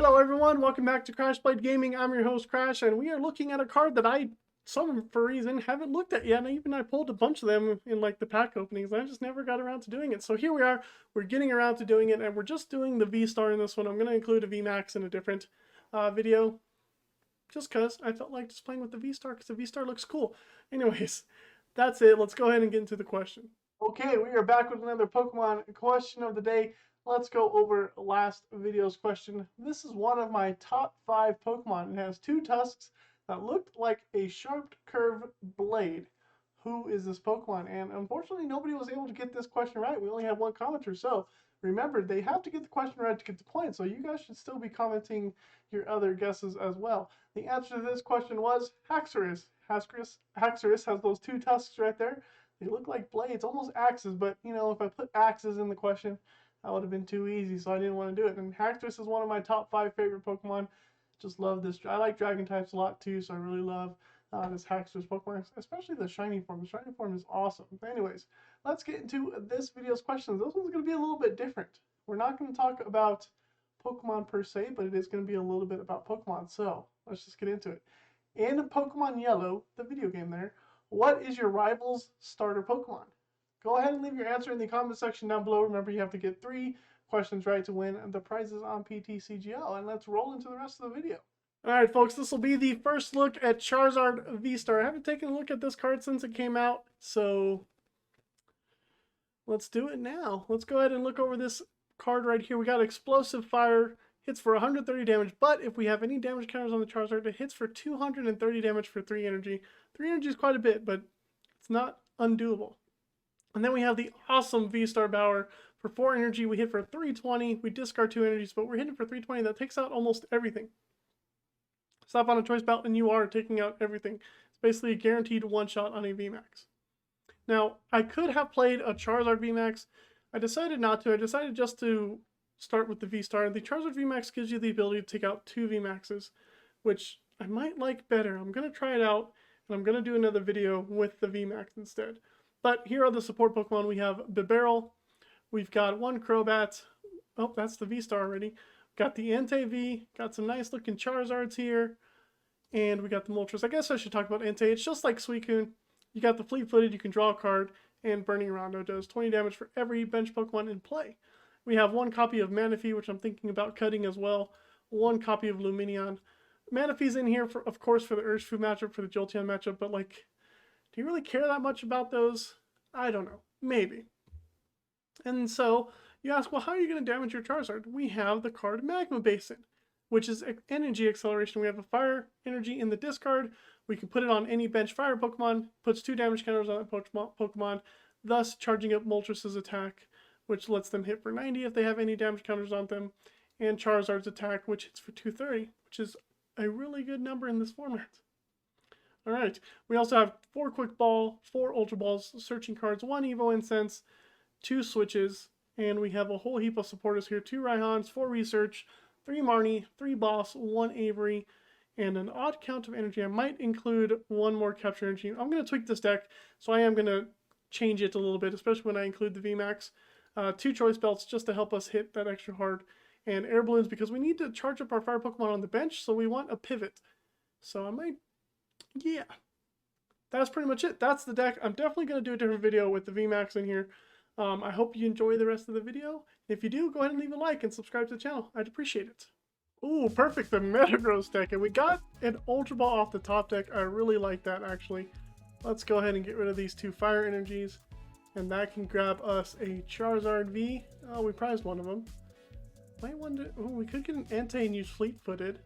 Hello everyone, welcome back to Crash Blade Gaming. I'm your host Crash, and we are looking at a card that I, for a reason, haven't looked at yet. And I pulled a bunch of them in like the pack openings, and I just never got around to doing it. So here we are, we're getting around to doing it, and we're just doing the V-Star in this one. I'm going to include a V-Max in a different video, just because I felt like just playing with the V-Star, because the V-Star looks cool. Anyways, that's it. Let's go ahead and get into the question. Okay, we are back with another Pokemon question of the day. Let's go over last video's question. This is one of my top 5 Pokemon. It has 2 tusks that looked like a sharp curved blade. Who is this Pokemon? And unfortunately, nobody was able to get this question right. We only had 1 commenter. So remember, they have to get the question right to get the point. So you guys should still be commenting your other guesses as well. The answer to this question was Haxorus. Haxorus has those 2 tusks right there. They look like blades, almost axes. But, you know, if I put axes in the question, that would have been too easy, so I didn't want to do it. And Haxorus is one of my top 5 favorite Pokemon. Just love this. I like Dragon types a lot too, so I really love this Haxorus Pokemon, especially the shiny form. The shiny form is awesome. But anyways, let's get into this video's questions. This one's going to be a little bit different. We're not going to talk about Pokemon per se, but it is going to be a little bit about Pokemon. So let's just get into it. In Pokemon Yellow, the video game there, what is your rival's starter Pokemon? Go ahead and leave your answer in the comment section down below. Remember, you have to get 3 questions right to win the prizes on PTCGO. And let's roll into the rest of the video. Alright, folks, this will be the first look at Charizard V-Star. I haven't taken a look at this card since it came out, so let's do it now. Let's go ahead and look over this card right here. We got Explosive Fire, hits for 130 damage, but if we have any damage counters on the Charizard, it hits for 230 damage for 3 energy. 3 energy is quite a bit, but it's not undoable. And then we have the awesome V-Star Power. For 4 energy, we hit for 320. We discard 2 energies, but we're hitting for 320. That takes out almost everything. Stop on a Choice Belt, and you are taking out everything. It's basically a guaranteed one-shot on a VMAX. Now, I could have played a Charizard VMAX. I decided not to. I decided just to start with the V-Star. The Charizard VMAX gives you the ability to take out 2 VMAXs, which I might like better. I'm going to try it out, and I'm going to do another video with the VMAX instead. But here are the support Pokemon. We have Bibarel. We've got 1 Crobat. Oh, that's the V-Star already. Got the Entei V. Got some nice looking Charizards here. And we got the Moltres. I guess I should talk about Entei. It's just like Suicune. You got the Fleet-Footed. You can draw a card. And Burning Rondo does 20 damage for every bench Pokemon in play. We have 1 copy of Manaphy, which I'm thinking about cutting as well. 1 copy of Lumineon. Manaphy's in here, of course, for the Urshifu matchup, for the Jolteon matchup. But, like, do you really care that much about those? I don't know. Maybe. And so, you ask, well, how are you going to damage your Charizard? We have the card Magma Basin, which is energy acceleration. We have a fire energy in the discard. We can put it on any bench fire Pokemon, puts 2 damage counters on that Pokemon, thus charging up Moltres' attack, which lets them hit for 90 if they have any damage counters on them, and Charizard's attack, which hits for 230, which is a really good number in this format. Alright, we also have 4 Quick Ball, 4 Ultra Balls, searching cards, 1 Evo Incense, 2 Switches, and we have a whole heap of supporters here. 2 Raihans, 4 Research, 3 Marnie, 3 Boss, 1 Avery, and an odd count of energy. I might include 1 more Capture Energy. I'm going to tweak this deck, so I am going to change it a little bit, especially when I include the VMAX. 2 Choice Belts just to help us hit that extra hard, and Air Balloons because we need to charge up our fire Pokemon on the bench, so we want a pivot. So I might... yeah, that's pretty much it. That's the deck. I'm definitely going to do a different video with the VMAX in here. I hope you enjoy the rest of the video. If you do, go ahead and leave a like and subscribe to the channel. I'd appreciate it. Ooh, perfect, the Metagross deck. And we got an Ultra Ball off the top deck. I really like that, actually. Let's go ahead and get rid of these 2 fire energies. And that can grab us a Charizard V. Oh, we prized 1 of them. Might wonder... oh, we could get an Entei and use Fleet-Footed.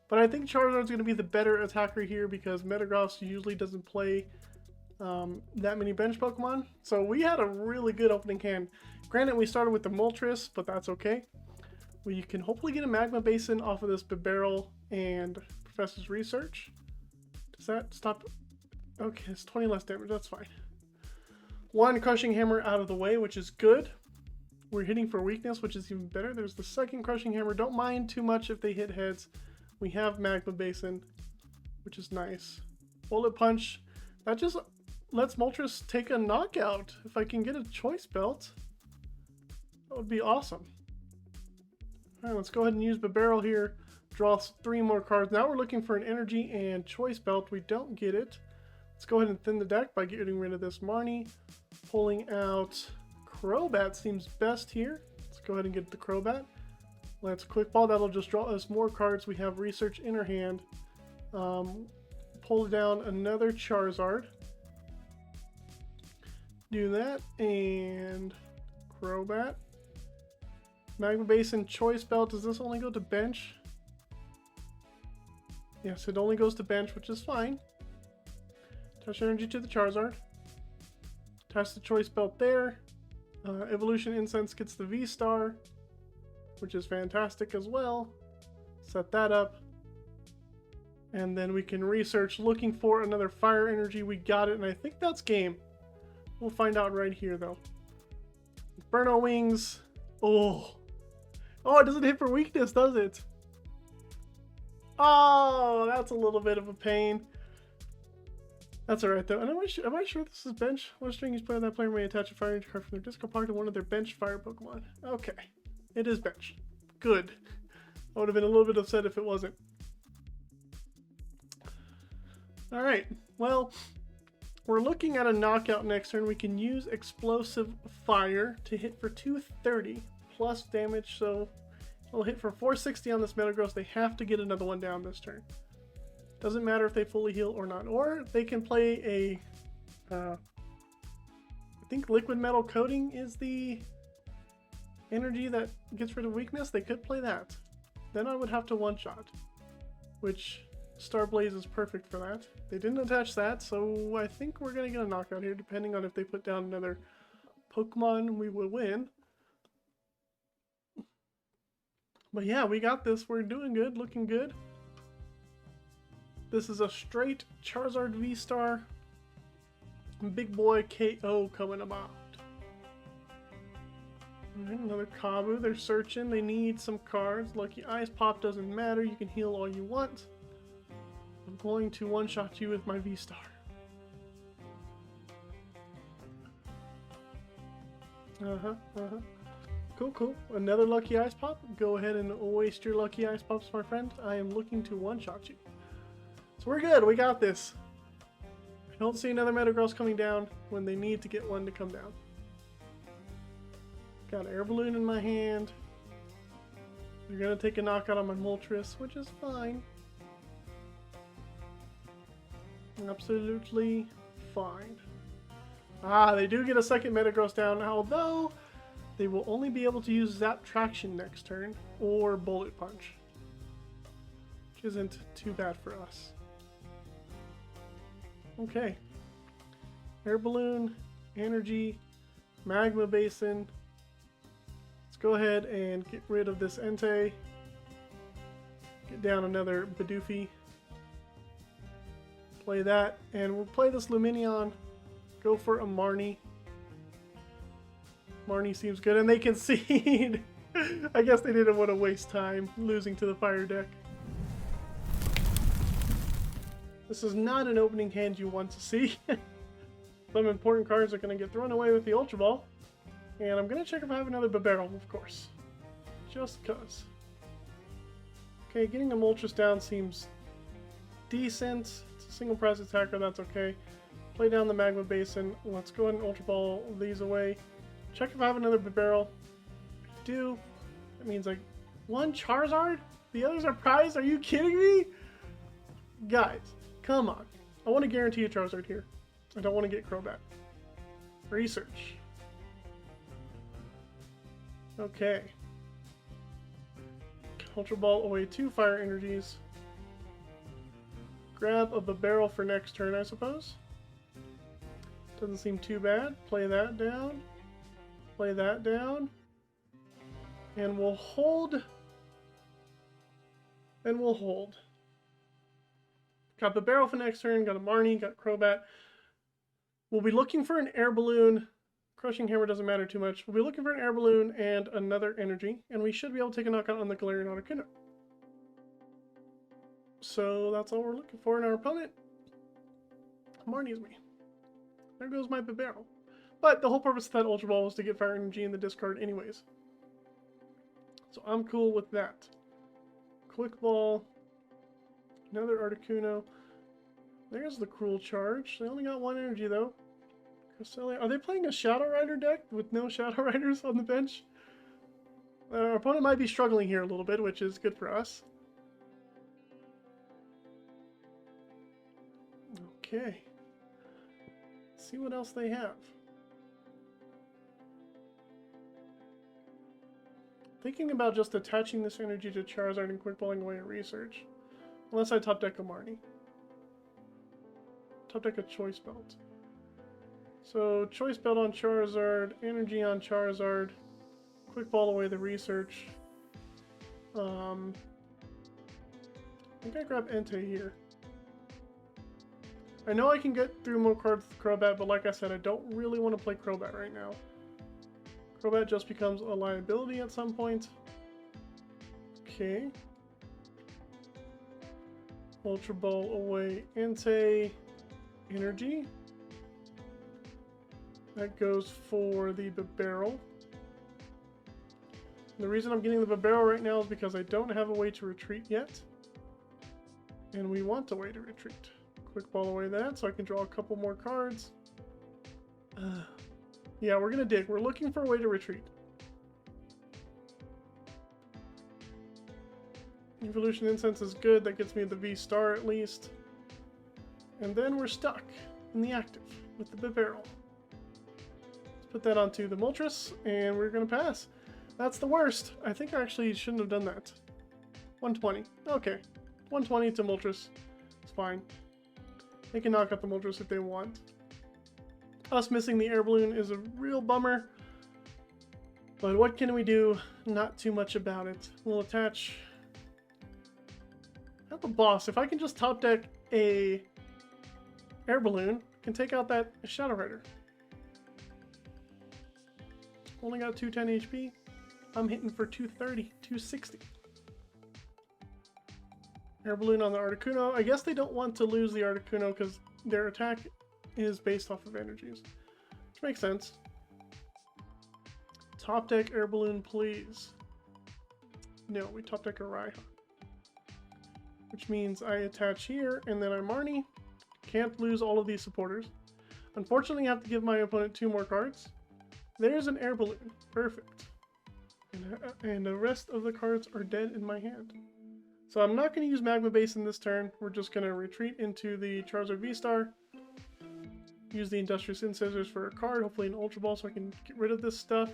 But I think Charizard's going to be the better attacker here because Metagross usually doesn't play that many bench Pokemon. So we had a really good opening hand. Granted, we started with the Moltres, but that's okay. We can hopefully get a Magma Basin off of this Bibarel and Professor's Research. Does that stop? Okay, it's 20 less damage. That's fine. 1 Crushing Hammer out of the way, which is good. We're hitting for weakness, which is even better. There's the 2nd Crushing Hammer. Don't mind too much if they hit heads. We have Magma Basin, which is nice. Bullet Punch. That just lets Moltres take a knockout. If I can get a Choice Belt, that would be awesome. All right, let's go ahead and use Bibarel here. Draw 3 more cards. Now we're looking for an Energy and Choice Belt. We don't get it. Let's go ahead and thin the deck by getting rid of this Marnie. Pulling out Crobat seems best here. Let's go ahead and get the Crobat. Let's quick ball. That'll just draw us more cards. We have Research in our hand. Pull down another Charizard. Do that, and Crobat. Magma Basin Choice Belt. Does this only go to bench? Yes, it only goes to bench, which is fine. Attach energy to the Charizard. Attach the Choice Belt there. Evolution Incense gets the V-Star, which is fantastic as well. Set that up. And then we can research looking for another fire energy. We got it, and I think that's game. We'll find out right here, though. Inferno Wings. Oh, it doesn't hit for weakness, does it? Oh, that's a little bit of a pain. That's alright, though. And am I sure this is bench? One string each player that player may attach a fire energy card from their discard pile to one of their bench fire Pokemon. Okay. It is bench. Good. I would have been a little bit upset if it wasn't. Alright. Well, we're looking at a knockout next turn. We can use Explosive Fire to hit for 230 plus damage, so it'll hit for 460 on this Metagross. They have to get another one down this turn. Doesn't matter if they fully heal or not. Or they can play a... I think Liquid Metal Coating is the energy that gets rid of weakness. They could play that. Then I would have to one-shot, which Star Blaze is perfect for that. They didn't attach that, so I think we're going to get a knockout here. Depending on if they put down another Pokemon, we will win. But yeah, we got this. We're doing good, looking good. This is a straight Charizard V-Star. Big boy KO coming about. Alright, another Kabu. They're searching. They need some cards. Lucky Ice Pop doesn't matter. You can heal all you want. I'm going to one-shot you with my V-Star. Cool, cool. Another Lucky Ice Pop. Go ahead and waste your Lucky Ice Pops, my friend. I am looking to one-shot you. So we're good. We got this. I don't see another Metagross coming down when they need to get one to come down. Got an Air Balloon in my hand. They're going to take a knockout on my Moltres, which is fine. Absolutely fine. Ah, they do get a second Metagross down, although they will only be able to use Zap Traction next turn or Bullet Punch, which isn't too bad for us. Okay. Air Balloon, Energy, Magma Basin. Let's go ahead and get rid of this Entei. Get down another Bidoof. Play that, and we'll play this Lumineon. Go for a Marnie. Marnie seems good, and they concede. I guess they didn't want to waste time losing to the fire deck. This is not an opening hand you want to see. Some important cards are going to get thrown away with the Ultra Ball. And I'm going to check if I have another Bibarel, of course. Just because. Okay, getting the Moltres down seems decent. It's a single prize attacker, that's okay. Play down the Magma Basin. Let's go ahead and Ultra Ball these away. Check if I have another Bibarel. I do. That means like one Charizard? The others are prized? Are you kidding me? Guys, come on. I want to guarantee a Charizard here. I don't want to get Crobat. Research. Okay. Ultra Ball away 2 fire energies. Grab a Bibarel for next turn, I suppose. Doesn't seem too bad. Play that down. Play that down. And we'll hold. And we'll hold. Got Bibarel for next turn. Got a Marnie. Got Crobat. We'll be looking for an Air Balloon. Crushing Hammer doesn't matter too much. We'll be looking for an Air Balloon and another energy. And we should be able to take a knockout on the Galarian Articuno. So that's all we're looking for in our opponent. Marnie's me. There goes my Bibarel. But the whole purpose of that Ultra Ball was to get fire energy in the discard anyways. So I'm cool with that. Quick Ball. Another Articuno. There's the Cruel Charge. They only got one energy though. Cresselia. Are they playing a Shadow Rider deck with no Shadow Riders on the bench? Our opponent might be struggling here a little bit, which is good for us. Okay. Let's see what else they have. Thinking about just attaching this energy to Charizard and quick balling away a research. Unless I top deck a Marnie. Top deck a Choice Belt. So Choice Belt on Charizard, energy on Charizard, quick ball away the research. I think I grab Entei here. I know I can get through more cards with Crobat, but like I said, I don't really want to play Crobat right now. Crobat just becomes a liability at some point. Okay. Ultra Ball away Entei. Energy. That goes for the Bibarel. The reason I'm getting the Bibarel right now is because I don't have a way to retreat yet. And we want a way to retreat. Quick ball away that so I can draw a couple more cards. Yeah, we're gonna dig. We're looking for a way to retreat. Evolution Incense is good. That gets me the V-Star at least. And then we're stuck in the active with the Bibarel. Let's put that onto the Moltres, and we're gonna pass. That's the worst. I think I actually shouldn't have done that. 120. Okay. 120 to Moltres. It's fine. They can knock out the Moltres if they want. Us missing the Air Balloon is a real bummer. But what can we do? Not too much about it. We'll attach... At the boss, if I can just top deck a Air Balloon, can take out that Shadow Rider. Only got 210 HP. I'm hitting for 230, 260. Air Balloon on the Articuno. I guess they don't want to lose the Articuno because their attack is based off of energies. Which makes sense. Top deck Air Balloon, please. No, we top deck a Raihan. Which means I attach here, and then I Marnie. Can't lose all of these supporters. Unfortunately, I have to give my opponent 2 more cards. There's an Air Balloon. Perfect. And the rest of the cards are dead in my hand. So I'm not going to use Magma Basin this turn. We're just going to retreat into the Charizard V-Star. Use the Industrious Incisors for a card, hopefully an Ultra Ball so I can get rid of this stuff.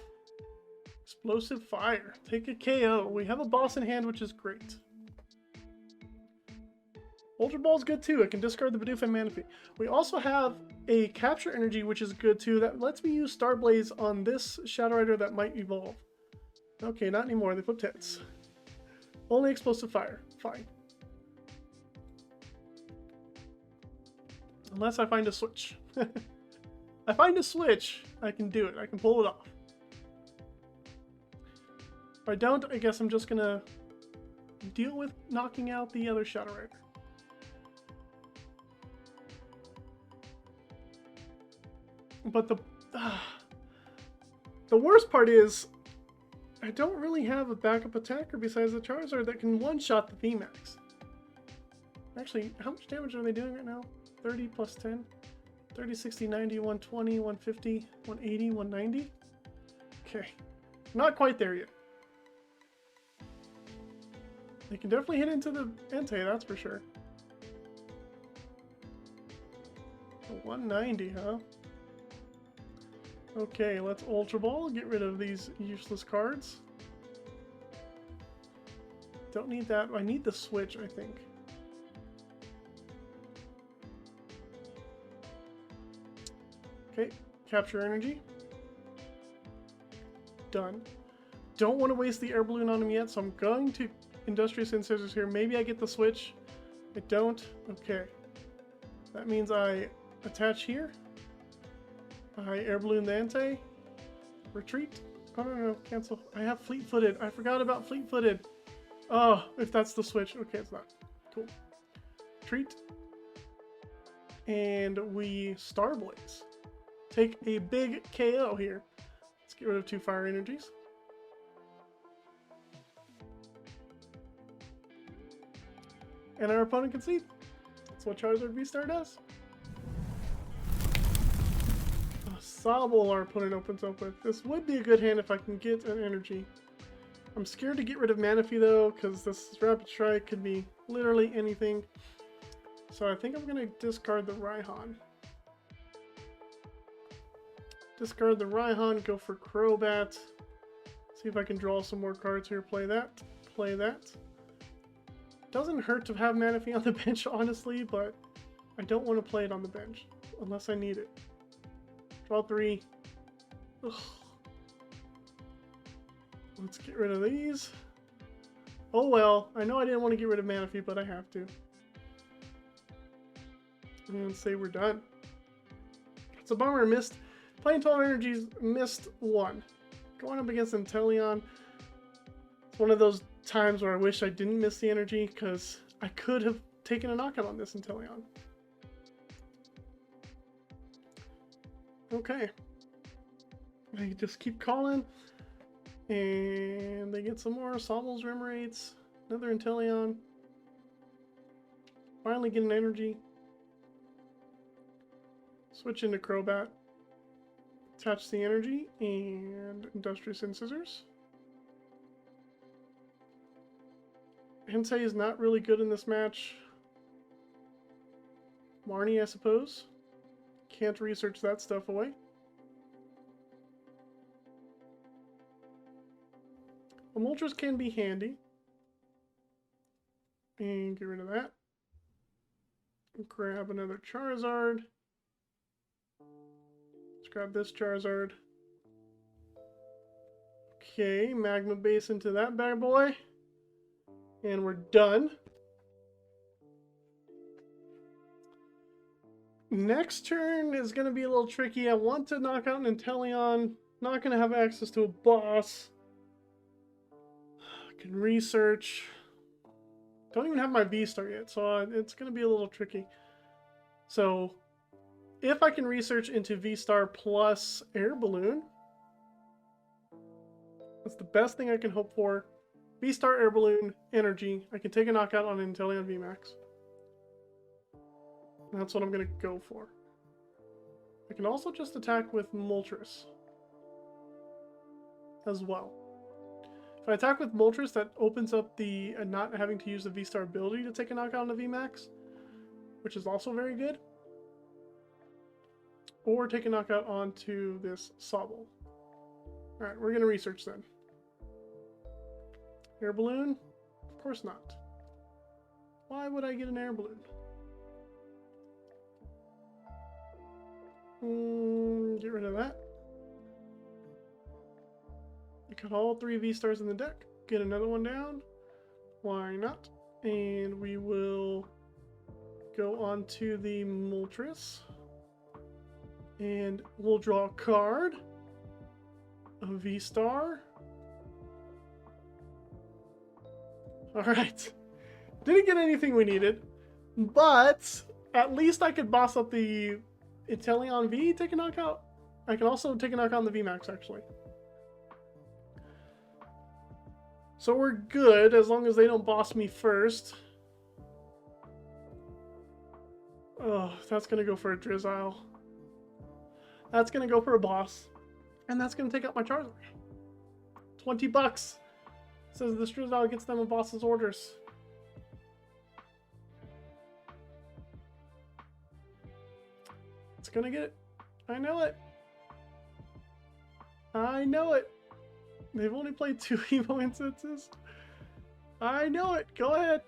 Explosive Fire. Take a KO. We have a boss in hand, which is great. Ultra Ball is good too. I can discard the Bidoof and Manaphy. We also have a Capture Energy, which is good too. That lets me use Star Blaze on this Shadow Rider that might evolve. Okay, not anymore. They flip tits. Only Explosive Fire. Fine. Unless I find a switch. I find a switch, I can do it. I can pull it off. If I don't, I guess I'm just gonna deal with knocking out the other Shadow Rider. But the worst part is I don't really have a backup attacker besides the Charizard that can one-shot the VMAX. Actually, how much damage are they doing right now? 30 plus 10? 30, 60, 90, 120, 150, 180, 190? Okay. Not quite there yet. They can definitely hit into the Entei, that's for sure. 190, huh? Okay, let's Ultra Ball, get rid of these useless cards. Don't need that. I need the switch, I think. Okay, Capture Energy. Done. Don't want to waste the Air Balloon on him yet, so I'm going to Industrious Incisors here. Maybe I get the switch. I don't. Okay. That means I attach here. I Air Balloon the Entei. Retreat. Oh, no, cancel. I have Fleet-Footed. I forgot about Fleet-Footed. Oh, if that's the switch. Okay, it's not. Cool. Retreat. And we Star Blaze. Take a big KO here. Let's get rid of 2 fire energies. and our opponent can see. That's what Charizard VSTAR does. Sobble our opponent opens up with. This would be a good hand if I can get an energy. I'm scared to get rid of Manaphy though, because this Rapid Strike could be literally anything. So I think I'm going to discard the Raihan. Discard the Raihan, go for Crobat. See if I can draw some more cards here. Play that. Play that. Doesn't hurt to have Manaphy on the bench, honestly, but I don't want to play it on the bench unless I need it. Draw 3. Ugh. Let's get rid of these. Oh well, I know I didn't want to get rid of Manaphy, but I have to. And say we're done. It's a bummer, missed. Playing 12 energies, missed 1. Going up against Inteleon. It's one of those times where I wish I didn't miss the energy, because I could have taken a knockout on this Inteleon. Okay. They just keep calling. And they get some more Sobble's Remorates. Another Inteleon. Finally get an energy. Switch into Crobat. Attach the energy and Industrious Incisors. Entei is not really good in this match. Marnie, I suppose. Can't research that stuff away. A Moltres can be handy. And get rid of that. Grab another Charizard. Let's grab this Charizard. Okay, Magma Basin to that bad boy. And we're done. Next turn is going to be a little tricky. I want to knock out an Inteleon. Not going to have access to a boss. I can research. Don't even have my VSTAR yet, so it's going to be a little tricky. So, if I can research into VSTAR plus Air Balloon, that's the best thing I can hope for. VSTAR, Air Balloon, Energy. I can take a knockout on Inteleon VMAX. That's what I'm going to go for. I can also just attack with Moltres as well. If I attack with Moltres, that opens up the not having to use the VSTAR ability to take a knockout on the VMAX, which is also very good. Or take a knockout onto this Sobble. Alright, we're going to research then. Air Balloon? Of course not. Why would I get an Air Balloon? Get rid of that. You got all 3 V-Stars in the deck. Get another one down. Why not? And we will go on to the Moltres. And we'll draw a card. A V-Star. Alright. Didn't get anything we needed. But at least I could boss up the Inteleon V, take a knockout. I can also take a knockout on the VMAX, actually. So we're good, as long as they don't boss me first. Oh, that's going to go for a Drizzile. That's going to go for a boss. And that's going to take out my Charizard. 20 bucks. Says this Drizzile gets them a boss's orders. It's going to get it. I know it. I know it. They've only played 2 Evo instances. I know it. Go ahead.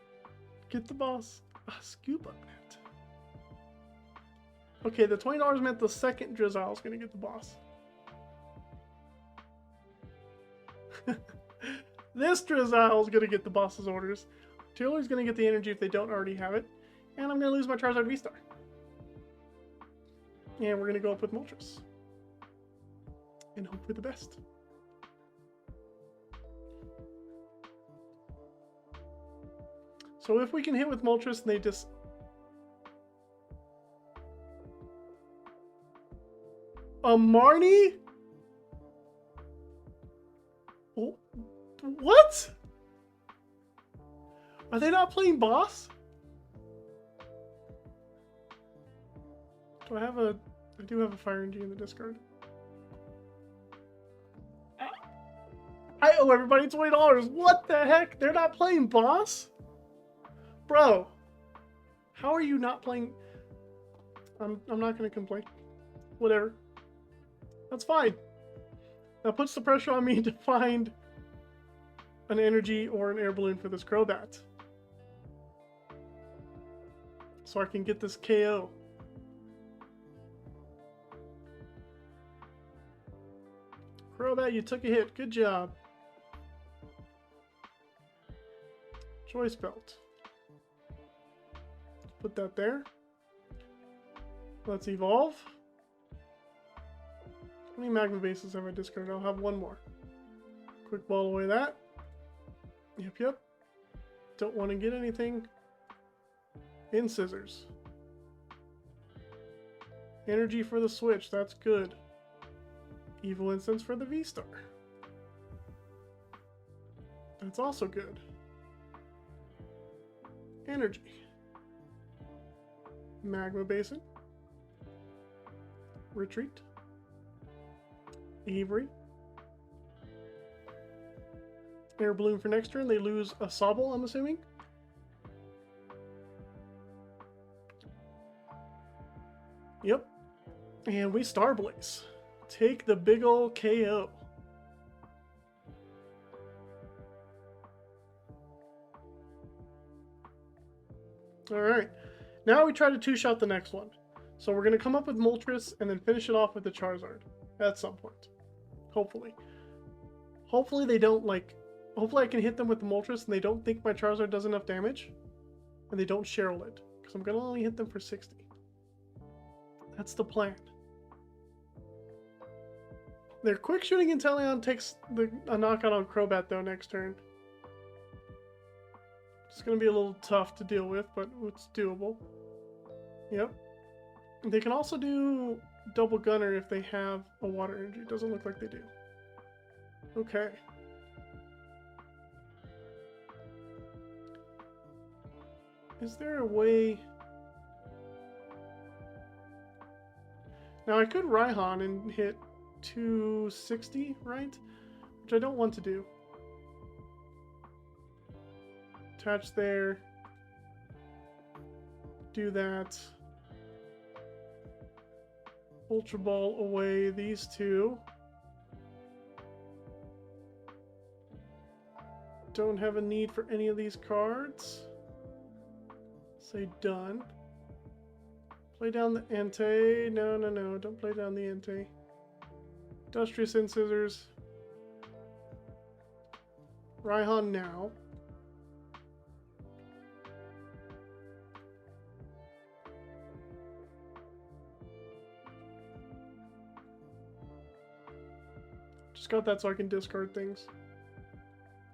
Get the boss. Scoop up net. Okay, the $20 meant the second Drizzile is going to get the boss. This Drizzile is going to get the boss's orders. Taylor's going to get the energy if they don't already have it. And I'm going to lose my Charizard V-Star. And we're going to go up with Moltres. And hope for the best. So if we can hit with Moltres and they just... A Marnie? Oh, what? Are they not playing boss? Do I have a... I do have a Fire Energy in the discard. I owe everybody $20. What the heck? They're not playing boss? Bro. How are you not playing... I'm not going to complain. Whatever. That's fine. That puts the pressure on me to find an energy or an air balloon for this Crobat. So I can get this KO. Crobat, you took a hit. Good job. Choice Belt. Put that there. Let's evolve. How many Magma Bases have I discarded? I'll have one more. Quick ball away that. Yep. Don't want to get anything. In scissors. Energy for the Switch. That's good. Evil Incense for the V-Star. That's also good. Energy. Magma Basin. Retreat. Avery. Air Balloon for next turn. They lose a Sobble, I'm assuming. Yep. And we Star Blaze. Take the big ol' KO. Alright. Now we try to two-shot the next one. So we're going to come up with Moltres and then finish it off with the Charizard. At some point. Hopefully. Hopefully they don't like... Hopefully I can hit them with the Moltres and they don't think my Charizard does enough damage. And they don't Cheryl it. Because I'm going to only hit them for 60. That's the plan. Their quick shooting Inteleon takes a knockout on Crobat though next turn. It's going to be a little tough to deal with, but it's doable. Yep. They can also do double Gunner if they have a Water Energy. Doesn't look like they do. Okay. Is there a way... Now I could Raihan and hit 260, right? Which I don't want to do. Attach there. Do that. Ultra Ball away these two. Don't have a need for any of these cards. Say done. Play down the Entei. No. Don't play down the Entei. Industrious and Scissors. Raihan now. Just got that so I can discard things.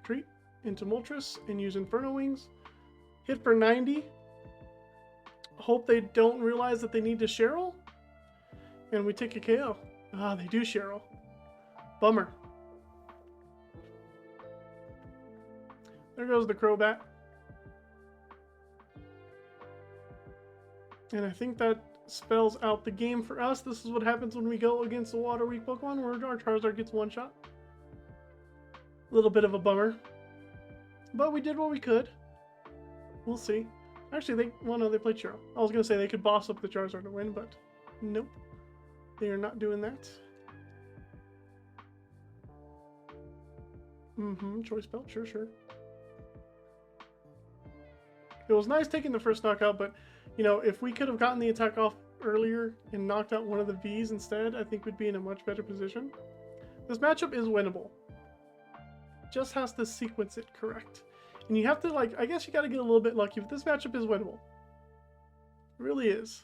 Retreat into Moltres and use Inferno Wings. Hit for 90. Hope they don't realize that they need to Cheryl. And we take a KO. Ah, they do Cheryl. Bummer. There goes the Crobat. And I think that spells out the game for us. This is what happens when we go against the Water Weak Pokemon, where our Charizard gets one shot. A little bit of a bummer. But we did what we could. We'll see. Actually, they played Cheryl. I was going to say they could boss up the Charizard to win, but nope. They are not doing that. Choice Belt, sure. It was nice taking the first knockout, but, you know, if we could have gotten the attack off earlier and knocked out one of the Vs instead, I think we'd be in a much better position. This matchup is winnable. Just has to sequence it correct. And you have to, like, I guess you got to get a little bit lucky, but this matchup is winnable. It really is.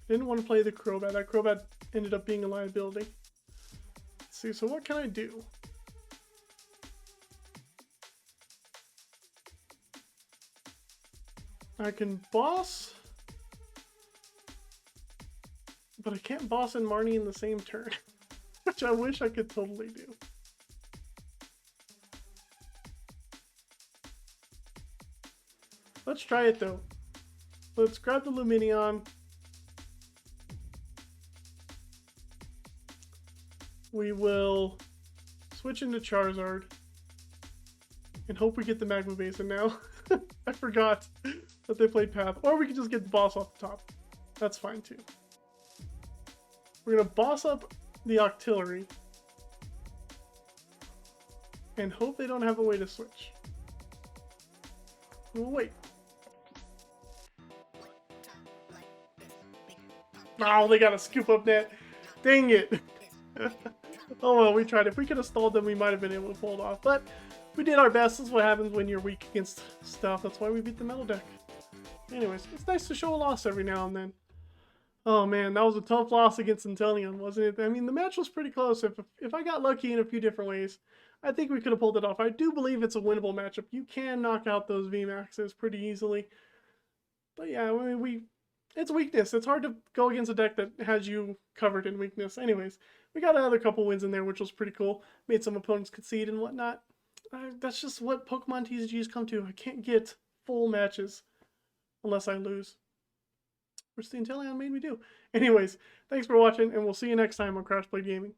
Didn't want to play the Crobat. That Crobat ended up being a liability. Let's see, so what can I do? I can boss, but I can't boss and Marnie in the same turn. which I wish I could totally do. Let's try it though. Let's grab the Lumineon. We will switch into Charizard and hope we get the Magma Basin now. I forgot that they played Path. Or we can just get the boss off the top. That's fine too. We're going to boss up the Octillery and hope they don't have a way to switch. We'll wait. Oh, they got a scoop up net. Dang it. Oh well, we tried. If we could have stalled them, we might have been able to pull it off. But we did our best. That's what happens when you're weak against stuff. That's why we beat the Metal deck. Anyways, it's nice to show a loss every now and then. Oh man, that was a tough loss against Inteleon, wasn't it? I mean, the match was pretty close. If I got lucky in a few different ways, I think we could have pulled it off. I do believe it's a winnable matchup. You can knock out those VMAXs pretty easily. But yeah, I mean, it's weakness. It's hard to go against a deck that has you covered in weakness. Anyways, we got another couple wins in there, which was pretty cool. Made some opponents concede and whatnot. That's just what Pokemon TCGs come to. I can't get full matches unless I lose, which the Inteleon made me do. Anyways, thanks for watching, and we'll see you next time on Crash Blade Gaming.